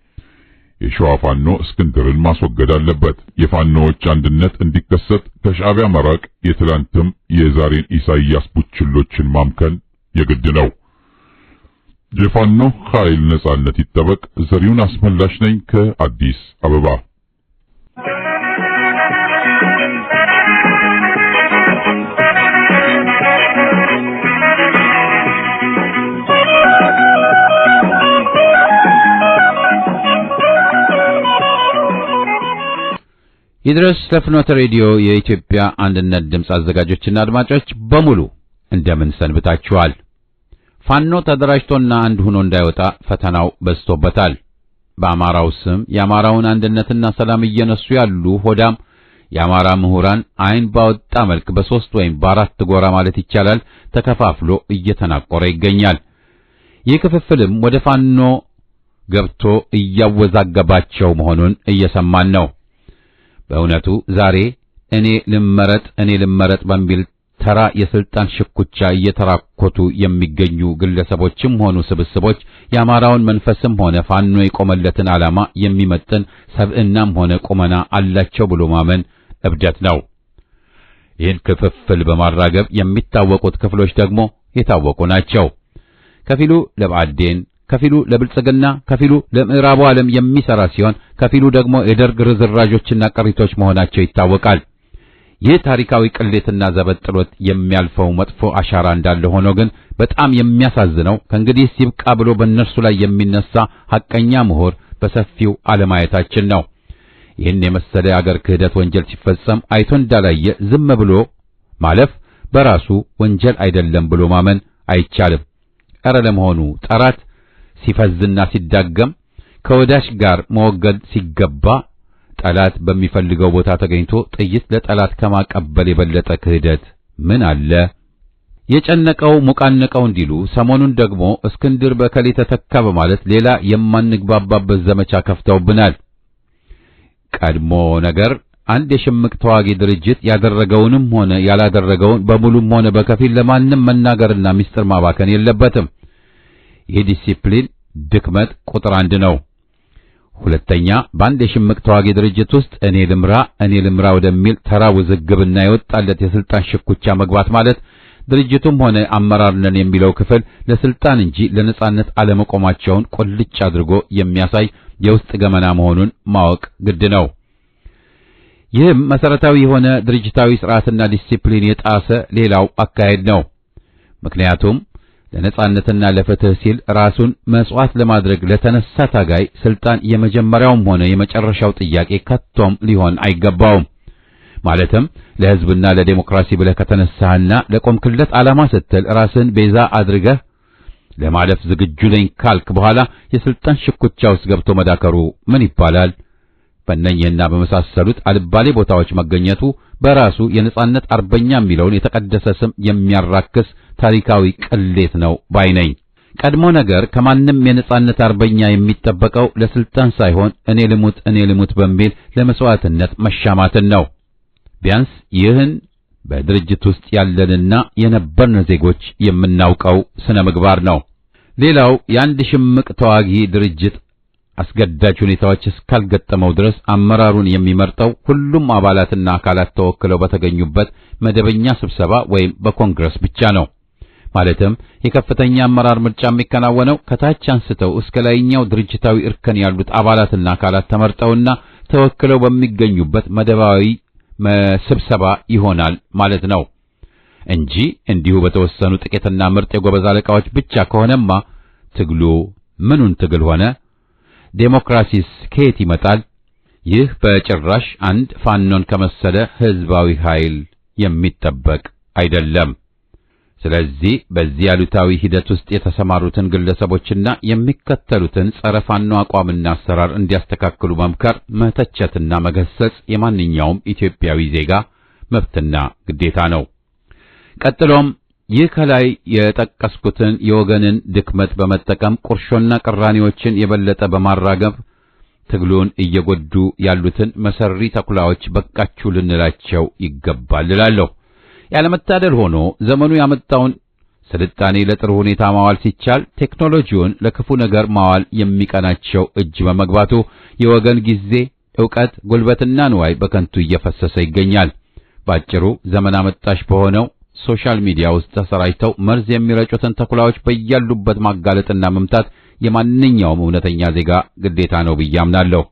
[SPEAKER 3] የሸዋ ፋኖ እስክንድርን ማስወገድ አለበት። የፋኖዎች አንድነት እንዲከሰት ከሻዕቢያ መራቅ፣ የትላንትም የዛሬን ኢሳይያስ ቡችሎችን ማምከን የግድ ነው። የፋኖ ኃይል ነጻነት ይጠበቅ። ዘሪሁን አስመላሽ ነኝ ከአዲስ አበባ።
[SPEAKER 1] ይድረስ ለፍኖተ ሬዲዮ የኢትዮጵያ አንድነት ድምፅ አዘጋጆችና አድማጮች በሙሉ እንደምን ሰንብታችኋል? ፋኖ ተደራጅቶና አንድ ሆኖ እንዳይወጣ ፈተናው በዝቶበታል። በአማራው ስም የአማራውን አንድነትና ሰላም እየነሱ ያሉ ሆዳም የአማራ ምሁራን አይን ባወጣ መልክ በሶስት ወይም በአራት ጎራ ማለት ይቻላል ተከፋፍሎ እየተናቆረ ይገኛል። ይህ ክፍፍልም ወደ ፋኖ ገብቶ እያወዛገባቸው መሆኑን እየሰማን ነው። በእውነቱ ዛሬ እኔ ልመረጥ በሚል ተራ የስልጣን ሽኩቻ እየተራኮቱ የሚገኙ ግለሰቦችም ሆኑ ስብስቦች የአማራውን መንፈስም ሆነ ፋኖ የቆመለትን ዓላማ የሚመጥን ሰብዕናም ሆነ ቁመና አላቸው ብሎ ማመን እብደት ነው። ይህን ክፍፍል በማራገብ የሚታወቁት ክፍሎች ደግሞ የታወቁ ናቸው። ከፊሉ ለብአዴን፣ ከፊሉ ለብልጽግና፣ ከፊሉ ለምዕራቡ ዓለም የሚሰራ ሲሆን ከፊሉ ደግሞ የደርግ ርዝራዦችና ቅሪቶች መሆናቸው ይታወቃል። ይህ ታሪካዊ ቅሌትና ዘበጥሎት የሚያልፈው መጥፎ አሻራ እንዳለ ሆኖ ግን በጣም የሚያሳዝነው ከእንግዲህ ሲብቃ ብሎ በእነርሱ ላይ የሚነሳ ሐቀኛ ምሁር በሰፊው አለማየታችን ነው። ይህን የመሰለ አገር ክህደት ወንጀል ሲፈጸም አይቶ እንዳላየ ዝም ብሎ ማለፍ በራሱ ወንጀል አይደለም ብሎ ማመን አይቻልም። ኧረ ለመሆኑ ጠላት ሲፈዝና ሲዳገም ከወዳጅ ጋር መወገድ ሲገባ ጠላት በሚፈልገው ቦታ ተገኝቶ ጥይት ለጠላት ከማቀበል የበለጠ ክህደት ምን አለ? የጨነቀው ሙቃነቀው እንዲሉ ሰሞኑን ደግሞ እስክንድር በከሌ ተተካ በማለት ሌላ የማንግባባበት ዘመቻ ከፍተውብናል። ቀድሞ ነገር አንድ የሽምቅ ተዋጊ ድርጅት ያደረገውንም ሆነ ያላደረገውን በሙሉም ሆነ በከፊል ለማንም መናገርና ምስጢር ማባከን የለበትም። ይህ ዲሲፕሊን ድክመት ቁጥር 1 ነው። ሁለተኛ በአንድ የሽምቅ ተዋጊ ድርጅት ውስጥ እኔ ልምራ ወደሚል ተራ ውዝግብና የወጣለት የስልጣን ሽኩቻ መግባት ማለት ድርጅቱም ሆነ አመራር ነን የሚለው ክፍል ለስልጣን እንጂ ለነጻነት አለመቆማቸውን ቁልጭ አድርጎ የሚያሳይ የውስጥ ገመና መሆኑን ማወቅ ግድ ነው። ይህም መሰረታዊ የሆነ ድርጅታዊ ስርዓትና ዲሲፕሊን የጣሰ ሌላው አካሄድ ነው። ምክንያቱም ለነጻነትና ለፍትህ ሲል ራሱን መስዋዕት ለማድረግ ለተነሳ ታጋይ ስልጣን የመጀመሪያውም ሆነ የመጨረሻው ጥያቄ ከቶም ሊሆን አይገባውም። ማለትም ለህዝብና ለዲሞክራሲ ብለህ ከተነሳህና ለቆምክለት ዓላማ ስትል ራስን ቤዛ አድርገህ ለማለፍ ዝግጁ ነኝ ካልክ በኋላ የስልጣን ሽኩቻ ውስጥ ገብቶ መዳከሩ ምን ይባላል? በእነኝህና በመሳሰሉት አልባሌ ቦታዎች መገኘቱ በራሱ የነጻነት አርበኛ የሚለውን የተቀደሰ ስም የሚያራክስ ታሪካዊ ቅሌት ነው ባይነኝ። ቀድሞ ነገር ከማንም የነጻነት አርበኛ የሚጠበቀው ለስልጣን ሳይሆን እኔ ልሙት በሚል ለመስዋዕትነት መሻማትን ነው። ቢያንስ ይህን በድርጅት ውስጥ ያለንና የነበርን ዜጎች የምናውቀው ስነ ምግባር ነው። ሌላው የአንድ ሽምቅ ተዋጊ ድርጅት አስገዳጅ ሁኔታዎች እስካልገጠመው ድረስ አመራሩን የሚመርጠው ሁሉም አባላትና አካላት ተወክለው በተገኙበት መደበኛ ስብሰባ ወይም በኮንግረስ ብቻ ነው። ማለትም የከፍተኛ አመራር ምርጫ የሚከናወነው ከታች አንስተው እስከ ላይኛው ድርጅታዊ እርከን ያሉት አባላትና አካላት ተመርጠውና ተወክለው በሚገኙበት መደባዊ ስብሰባ ይሆናል ማለት ነው እንጂ እንዲሁ በተወሰኑ ጥቂትና ምርጥ የጎበዝ አለቃዎች ብቻ ከሆነማ ትግሉ ምኑን ትግል ሆነ? ዴሞክራሲስ ከየት ይመጣል? ይህ በጭራሽ አንድ ፋኖን ከመሰለ ህዝባዊ ኃይል የሚጠበቅ አይደለም። ስለዚህ በዚህ ያሉታዊ ሂደት ውስጥ የተሰማሩትን ግለሰቦችና የሚከተሉትን ጸረ ፋኖ አቋምና አሰራር እንዲያስተካክሉ መምከር፣ መተቸትና መገሰጽ የማንኛውም ኢትዮጵያዊ ዜጋ መብትና ግዴታ ነው። ቀጥሎም ይህ ከላይ የጠቀስኩትን የወገንን ድክመት በመጠቀም ቁርሾና ቅራኔዎችን የበለጠ በማራገብ ትግሉን እየጎዱ ያሉትን መሰሪ ተኩላዎች በቃችሁ ልንላቸው ይገባል እላለሁ። ያለመታደል ሆኖ ዘመኑ ያመጣውን ስልጣኔ ለጥሩ ሁኔታ ማዋል ሲቻል ቴክኖሎጂውን ለክፉ ነገር ማዋል የሚቀናቸው እጅ በመግባቱ የወገን ጊዜ፣ ዕውቀት፣ ጉልበትና ንዋይ በከንቱ እየፈሰሰ ይገኛል። ባጭሩ ዘመን አመጣሽ በሆነው ሶሻል ሚዲያ ውስጥ ተሰራጭተው መርዝ የሚረጩትን ተኩላዎች በያሉበት ማጋለጥና መምታት የማንኛውም እውነተኛ ዜጋ ግዴታ ነው ብዬ አምናለሁ።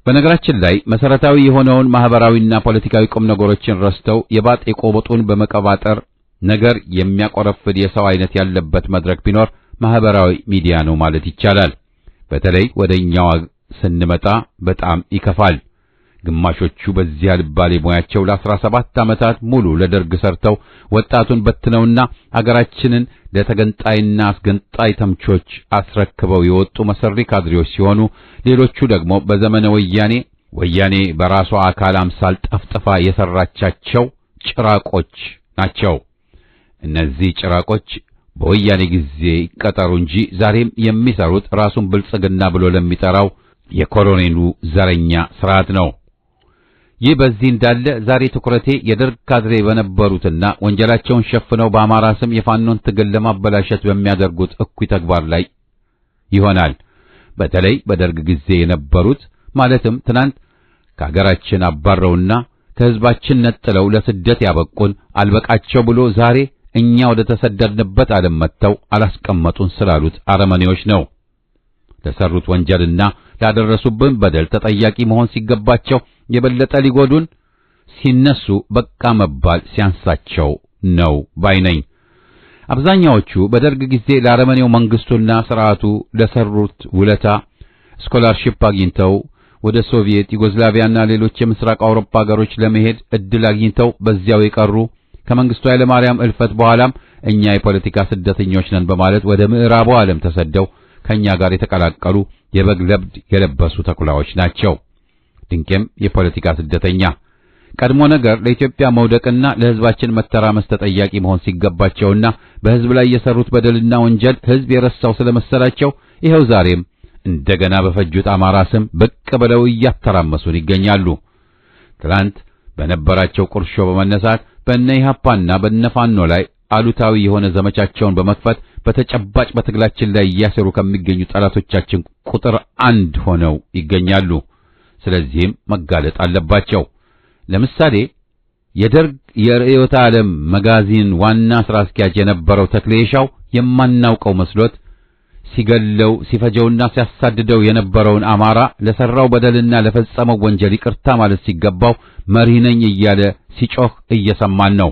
[SPEAKER 1] በነገራችን ላይ መሰረታዊ የሆነውን ማህበራዊና ፖለቲካዊ ቁም ነገሮችን ረስተው የባጤ ቆበጡን በመቀባጠር ነገር የሚያቆረፍድ የሰው አይነት ያለበት መድረክ ቢኖር ማህበራዊ ሚዲያ ነው ማለት ይቻላል። በተለይ ወደኛው ስንመጣ በጣም ይከፋል። ግማሾቹ በዚያ ልባሌ ሙያቸው ለ17 ዓመታት ሙሉ ለደርግ ሰርተው ወጣቱን በትነውና አገራችንን ለተገንጣይና አስገንጣይ ተምቾች አስረክበው የወጡ መሰሪ ካድሬዎች ሲሆኑ፣ ሌሎቹ ደግሞ በዘመነ ወያኔ በራሷ አካል አምሳል ጠፍጥፋ የሰራቻቸው ጭራቆች ናቸው። እነዚህ ጭራቆች በወያኔ ጊዜ ይቀጠሩ እንጂ ዛሬም የሚሰሩት ራሱን ብልጽግና ብሎ ለሚጠራው የኮሎኔሉ ዘረኛ ስርዓት ነው። ይህ በዚህ እንዳለ ዛሬ ትኩረቴ የደርግ ካድሬ በነበሩትና ወንጀላቸውን ሸፍነው በአማራ ስም የፋኖን ትግል ለማበላሸት በሚያደርጉት እኩይ ተግባር ላይ ይሆናል። በተለይ በደርግ ጊዜ የነበሩት ማለትም ትናንት ከሀገራችን አባረውና ከህዝባችን ነጥለው ለስደት ያበቁን አልበቃቸው ብሎ ዛሬ እኛ ወደ ተሰደድንበት ዓለም መጥተው አላስቀመጡን ስላሉት አረመኔዎች ነው። ለሰሩት ወንጀልና ላደረሱብን በደል ተጠያቂ መሆን ሲገባቸው የበለጠ ሊጎዱን ሲነሱ በቃ መባል ሲያንሳቸው ነው ባይነኝ። አብዛኛዎቹ በደርግ ጊዜ ለአረመኔው መንግስቱና ስርዓቱ ለሰሩት ውለታ ስኮላርሺፕ አግኝተው ወደ ሶቪየት ዩጎዝላቪያና ሌሎች የምስራቅ አውሮፓ ሀገሮች ለመሄድ እድል አግኝተው በዚያው የቀሩ ከመንግስቱ ኃይለ ማርያም እልፈት በኋላም እኛ የፖለቲካ ስደተኞች ነን በማለት ወደ ምዕራቡ ዓለም ተሰደው ከኛ ጋር የተቀላቀሉ የበግ ለብድ የለበሱ ተኩላዎች ናቸው። ድንቄም የፖለቲካ ስደተኛ ቀድሞ ነገር ለኢትዮጵያ መውደቅና ለህዝባችን መተራመስ ተጠያቂ መሆን ሲገባቸውና በህዝብ ላይ የሰሩት በደልና ወንጀል ህዝብ የረሳው ስለመሰላቸው ይኸው ዛሬም እንደገና በፈጁት አማራ ስም ብቅ ብለው እያተራመሱን ይገኛሉ። ትላንት በነበራቸው ቁርሾ በመነሳት በእነ ኢህአፓና በእነ ፋኖ ላይ አሉታዊ የሆነ ዘመቻቸውን በመክፈት በተጨባጭ በትግላችን ላይ እያሰሩ ከሚገኙ ጠላቶቻችን ቁጥር 1 ሆነው ይገኛሉ። ስለዚህም መጋለጥ አለባቸው። ለምሳሌ የደርግ የርዕዮተ ዓለም መጋዚን ዋና ሥራ አስኪያጅ የነበረው ተክሌሻው የማናውቀው መስሎት ሲገለው ሲፈጀውና ሲያሳድደው የነበረውን አማራ ለሰራው በደልና ለፈጸመው ወንጀል ይቅርታ ማለት ሲገባው መሪ ነኝ እያለ ሲጮህ እየሰማን ነው።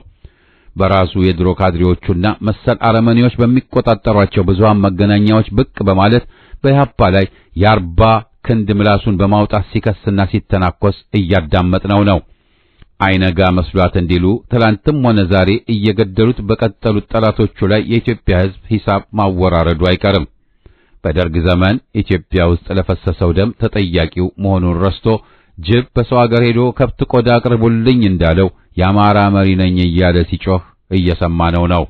[SPEAKER 1] በራሱ የድሮ ካድሬዎቹና መሰል አረመኔዎች በሚቆጣጠሯቸው ብዙሃን መገናኛዎች ብቅ በማለት በኢህአፓ ላይ የ40 ክንድ ምላሱን በማውጣት ሲከስና ሲተናኮስ እያዳመጥነው ነው። አይነጋ መስሏት እንዲሉ ትላንትም ሆነ ዛሬ እየገደሉት በቀጠሉት ጠላቶቹ ላይ የኢትዮጵያ ሕዝብ ሂሳብ ማወራረዱ አይቀርም። በደርግ ዘመን ኢትዮጵያ ውስጥ ለፈሰሰው ደም ተጠያቂው መሆኑን ረስቶ ጅብ በሰው አገር ሄዶ ከብት ቆዳ አቅርቡልኝ እንዳለው የአማራ መሪ ነኝ እያለ ሲጮህ እየሰማነው ነው።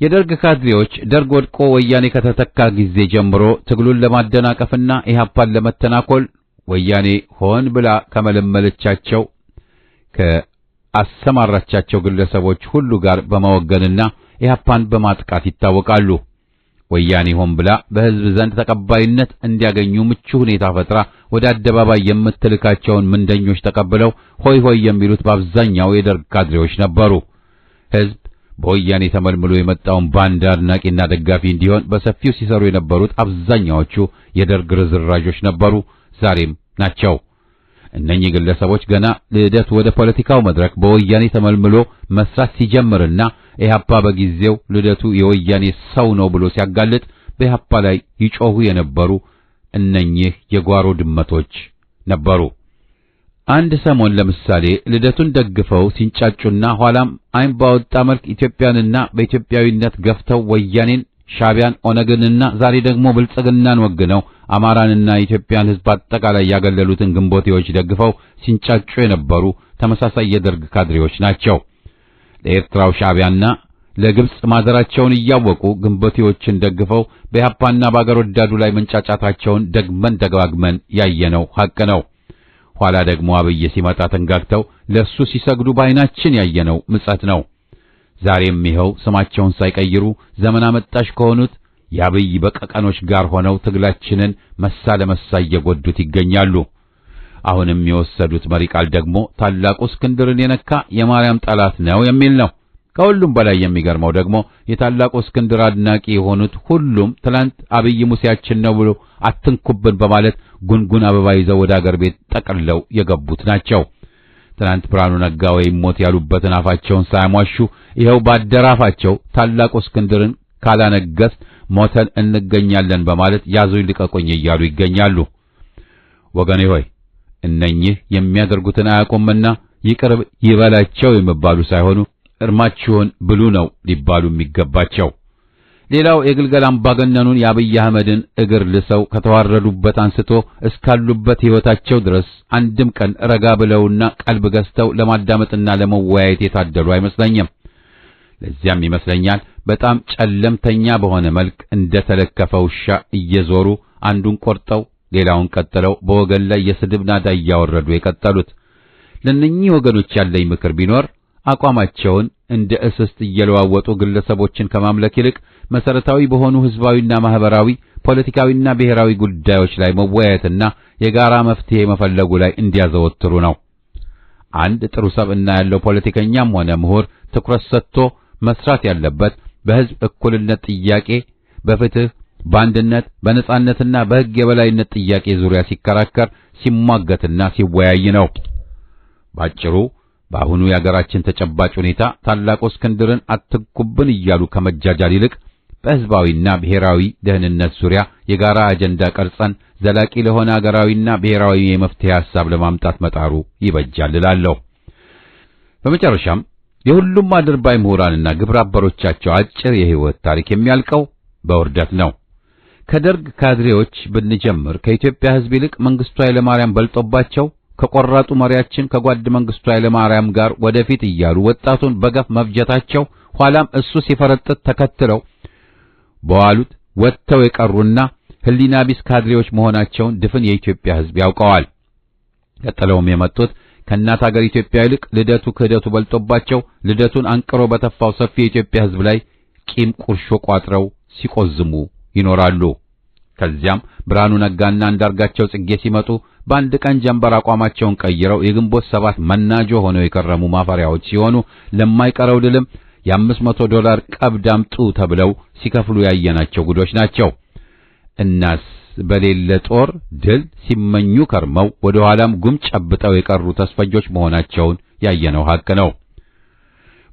[SPEAKER 1] የደርግ ካድሬዎች ደርግ ወድቆ ወያኔ ከተተካ ጊዜ ጀምሮ ትግሉን ለማደናቀፍና ኢህአፓን ለመተናኮል ወያኔ ሆን ብላ ከመለመለቻቸው ከአሰማራቻቸው ግለሰቦች ሁሉ ጋር በመወገንና ኢህአፓን በማጥቃት ይታወቃሉ። ወያኔ ሆን ብላ በሕዝብ ዘንድ ተቀባይነት እንዲያገኙ ምቹ ሁኔታ ፈጥራ ወደ አደባባይ የምትልካቸውን ምንደኞች ተቀብለው ሆይ ሆይ የሚሉት በአብዛኛው የደርግ ካድሬዎች ነበሩ። ሕዝብ በወያኔ ተመልምሎ የመጣውን ባንዳ አድናቂና ደጋፊ እንዲሆን በሰፊው ሲሰሩ የነበሩት አብዛኛዎቹ የደርግ ርዝራዦች ነበሩ፣ ዛሬም ናቸው። እነኚህ ግለሰቦች ገና ልደት ወደ ፖለቲካው መድረክ በወያኔ ተመልምሎ መስራት ሲጀምርና ኢህአፓ በጊዜው ልደቱ የወያኔ ሰው ነው ብሎ ሲያጋልጥ በኢህአፓ ላይ ይጮሁ የነበሩ እነኚህ የጓሮ ድመቶች ነበሩ። አንድ ሰሞን ለምሳሌ ልደቱን ደግፈው ሲንጫጩና ኋላም አይን ባወጣ መልክ ኢትዮጵያንና በኢትዮጵያዊነት ገፍተው ወያኔን፣ ሻዕቢያን፣ ኦነግንና ዛሬ ደግሞ ብልጽግናን ወግነው አማራንና ኢትዮጵያን ሕዝብ አጠቃላይ ያገለሉትን ግንቦቴዎች ደግፈው ሲንጫጩ የነበሩ ተመሳሳይ የደርግ ካድሬዎች ናቸው። ለኤርትራው ሻዕቢያና ለግብጽ ማደራቸውን እያወቁ ግንቦቴዎችን ደግፈው በኢህአፓና በአገር ወዳዱ ላይ መንጫጫታቸውን ደግመን ደጋግመን ያየነው ሐቅ ነው። ኋላ ደግሞ አብይ ሲመጣ ተንጋግተው ለሱ ሲሰግዱ ባይናችን ያየነው ምጸት ነው። ዛሬም ይኸው ስማቸውን ሳይቀይሩ ዘመን አመጣሽ ከሆኑት የአብይ በቀቀኖች ጋር ሆነው ትግላችንን መሳ ለመሳ እየጎዱት ይገኛሉ። አሁንም የወሰዱት መሪ ቃል ደግሞ ታላቁ እስክንድርን የነካ የማርያም ጠላት ነው የሚል ነው። ከሁሉም በላይ የሚገርመው ደግሞ የታላቁ እስክንድር አድናቂ የሆኑት ሁሉም ትላንት አብይ ሙሴያችን ነው ብሎ አትንኩብን በማለት ጉንጉን አበባ ይዘው ወደ አገር ቤት ጠቅልለው የገቡት ናቸው። ትናንት ብርሃኑ ነጋ ወይም ሞት ያሉበትን አፋቸውን ሳያሟሹ ይኸው ባደራፋቸው ታላቁ እስክንድርን ካላነገስ ሞተን እንገኛለን በማለት ያዙኝ ልቀቁኝ እያሉ ይገኛሉ። ወገኔ ሆይ እነኚህ የሚያደርጉትን አያውቁምና ይቅር ይበላቸው የሚባሉ ሳይሆኑ እርማችሁን ብሉ ነው ሊባሉ የሚገባቸው። ሌላው የግልገል አምባገነኑን የአብይ አህመድን እግር ልሰው ከተዋረዱበት አንስቶ እስካሉበት ሕይወታቸው ድረስ አንድም ቀን ረጋ ብለውና ቀልብ ገዝተው ለማዳመጥና ለመወያየት የታደሉ አይመስለኝም። ለዚያም ይመስለኛል በጣም ጨለምተኛ በሆነ መልክ እንደተለከፈ ውሻ እየዞሩ አንዱን ቆርጠው ሌላውን ቀጥለው በወገን ላይ የስድብ ናዳ እያወረዱ የቀጠሉት። ለነኚህ ወገኖች ያለኝ ምክር ቢኖር አቋማቸውን እንደ እስስት እየለዋወጡ ግለሰቦችን ከማምለክ ይልቅ መሰረታዊ በሆኑ ህዝባዊና ማህበራዊ፣ ፖለቲካዊና ብሔራዊ ጉዳዮች ላይ መወያየትና የጋራ መፍትሄ መፈለጉ ላይ እንዲያዘወትሩ ነው። አንድ ጥሩ ሰብዕና ያለው ፖለቲከኛም ሆነ ምሁር ትኩረት ሰጥቶ መስራት ያለበት በህዝብ እኩልነት ጥያቄ፣ በፍትህ፣ በአንድነት፣ በነጻነትና በህግ የበላይነት ጥያቄ ዙሪያ ሲከራከር ሲሟገትና ሲወያይ ነው። ባጭሩ በአሁኑ የአገራችን ተጨባጭ ሁኔታ ታላቁ እስክንድርን አትንኩብን እያሉ ከመጃጃል ይልቅ በህዝባዊና ብሔራዊ ደህንነት ዙሪያ የጋራ አጀንዳ ቀርጸን ዘላቂ ለሆነ አገራዊና ብሔራዊ የመፍትሄ ሐሳብ ለማምጣት መጣሩ ይበጃል እላለሁ። በመጨረሻም የሁሉም አድርባይ ምሁራንና ግብረ አበሮቻቸው አጭር የህይወት ታሪክ የሚያልቀው በውርደት ነው። ከደርግ ካድሬዎች ብንጀምር ከኢትዮጵያ ህዝብ ይልቅ መንግስቱ ኃይለማርያም በልጦባቸው ከቆራጡ መሪያችን ከጓድ መንግስቱ ኃይለማርያም ጋር ወደፊት እያሉ ወጣቱን በገፍ መፍጀታቸው ኋላም እሱ ሲፈረጥጥ ተከትለው በዋሉት ወጥተው የቀሩና ህሊና ቢስ ካድሬዎች መሆናቸውን ድፍን የኢትዮጵያ ህዝብ ያውቀዋል። ቀጥለውም የመጡት ከእናት ሀገር ኢትዮጵያ ይልቅ ልደቱ ክህደቱ በልጦባቸው ልደቱን አንቅሮ በተፋው ሰፊ የኢትዮጵያ ህዝብ ላይ ቂም ቁርሾ ቋጥረው ሲቆዝሙ ይኖራሉ። ከዚያም ብርሃኑ ነጋና አንዳርጋቸው ጽጌ ሲመጡ በአንድ ቀን ጀንበር አቋማቸውን ቀይረው የግንቦት ሰባት መናጆ ሆነው የከረሙ ማፈሪያዎች ሲሆኑ ለማይቀረው ድልም $500 ቀብድ አምጡ ተብለው ሲከፍሉ ያየናቸው ጉዶች ናቸው። እናስ በሌለ ጦር ድል ሲመኙ ከርመው ወደ ኋላም ጉም ጨብጠው የቀሩ ተስፈጆች መሆናቸውን ያየነው ሐቅ ነው።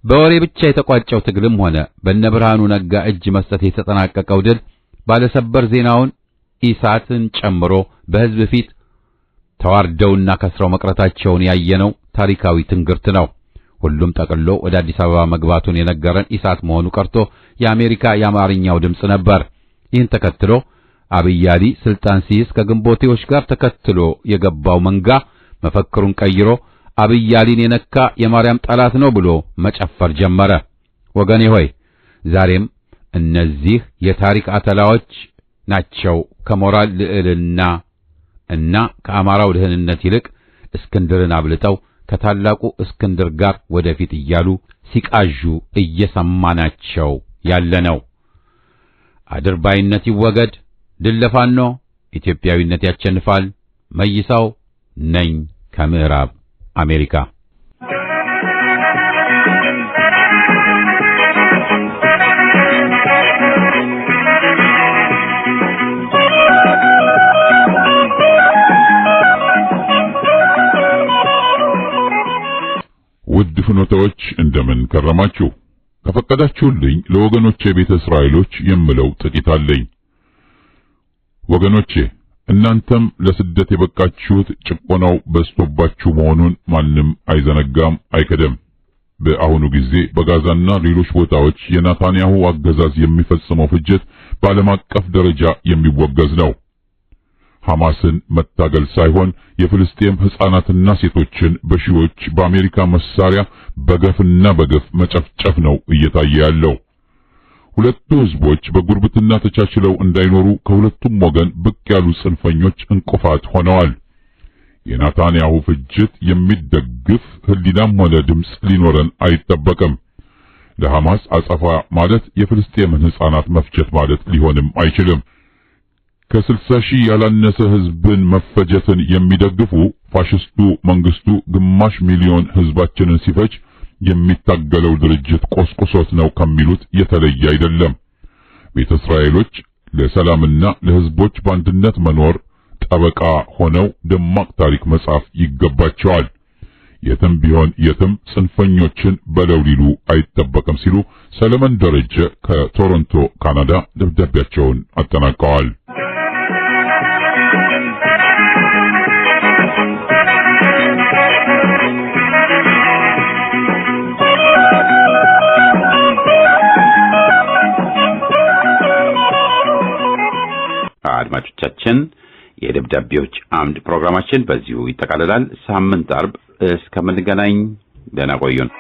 [SPEAKER 1] በወሬ ብቻ የተቋጨው ትግልም ሆነ በነብርሃኑ ነጋ እጅ መስጠት የተጠናቀቀው ድል ባለሰበር ዜናውን ኢሳትን ጨምሮ በሕዝብ ፊት ተዋርደውና ከስረው መቅረታቸውን ያየነው ታሪካዊ ትንግርት ነው። ሁሉም ጠቅሎ ወደ አዲስ አበባ መግባቱን የነገረን ኢሳት መሆኑ ቀርቶ የአሜሪካ የአማርኛው ድምጽ ነበር። ይህን ተከትሎ አብይ አሊ ስልጣን ሲይዝ ከግንቦቴዎች ጋር ተከትሎ የገባው መንጋ መፈክሩን ቀይሮ አብይ አሊን የነካ የማርያም ጠላት ነው ብሎ መጨፈር ጀመረ። ወገኔ ሆይ ዛሬም እነዚህ የታሪክ አተላዎች ናቸው ከሞራል ልዕልና እና ከአማራው ደህንነት ይልቅ እስክንድርን አብልጠው ከታላቁ እስክንድር ጋር ወደፊት እያሉ ሲቃዡ እየሰማናቸው ያለነው። አድርባይነት ይወገድ፣ ድል ለፋኖ፣ ኢትዮጵያዊነት ያሸንፋል። መይሳው ነኝ ከምዕራብ አሜሪካ።
[SPEAKER 3] ውድ ፍኖታዎች እንደምን ከረማችሁ? ከፈቀዳችሁልኝ ለወገኖቼ ቤተ እስራኤሎች የምለው ጥቂት አለኝ። ወገኖቼ እናንተም ለስደት የበቃችሁት ጭቆናው በዝቶባችሁ መሆኑን ማንም አይዘነጋም አይከደም። በአሁኑ ጊዜ በጋዛና ሌሎች ቦታዎች የናታንያሁ አገዛዝ የሚፈጽመው ፍጅት በዓለም አቀፍ ደረጃ የሚወገዝ ነው። ሐማስን መታገል ሳይሆን የፍልስጤም ሕፃናትና ሴቶችን በሺዎች በአሜሪካ መሳሪያ በገፍና በገፍ መጨፍጨፍ ነው እየታየ ያለው። ሁለቱ ሕዝቦች በጉርብትና ተቻችለው እንዳይኖሩ ከሁለቱም ወገን ብቅ ያሉ ጽንፈኞች እንቅፋት ሆነዋል። የናታንያሁ ፍጅት የሚደግፍ ሕሊናም ሆነ ድምፅ ሊኖረን አይጠበቅም። ለሐማስ አጸፋ ማለት የፍልስጤምን ሕፃናት መፍጀት ማለት ሊሆንም አይችልም። ከ60 ሺህ ያላነሰ ሕዝብን መፈጀትን የሚደግፉ ፋሽስቱ መንግስቱ ግማሽ ሚሊዮን ሕዝባችንን ሲፈጅ የሚታገለው ድርጅት ቆስቁሶት ነው ከሚሉት የተለየ አይደለም። ቤተ እስራኤሎች ለሰላምና ለሕዝቦች በአንድነት መኖር ጠበቃ ሆነው ደማቅ ታሪክ መጻፍ ይገባቸዋል። የትም ቢሆን የትም ጽንፈኞችን በለው ሊሉ አይጠበቅም ሲሉ ሰለሞን ደረጀ ከቶሮንቶ ካናዳ ደብዳቤያቸውን አጠናቀዋል።
[SPEAKER 1] አድማጮቻችን የደብዳቤዎች አምድ ፕሮግራማችን በዚሁ ይጠቃልላል። ሳምንት አርብ እስከምንገናኝ ደህና ቆዩን።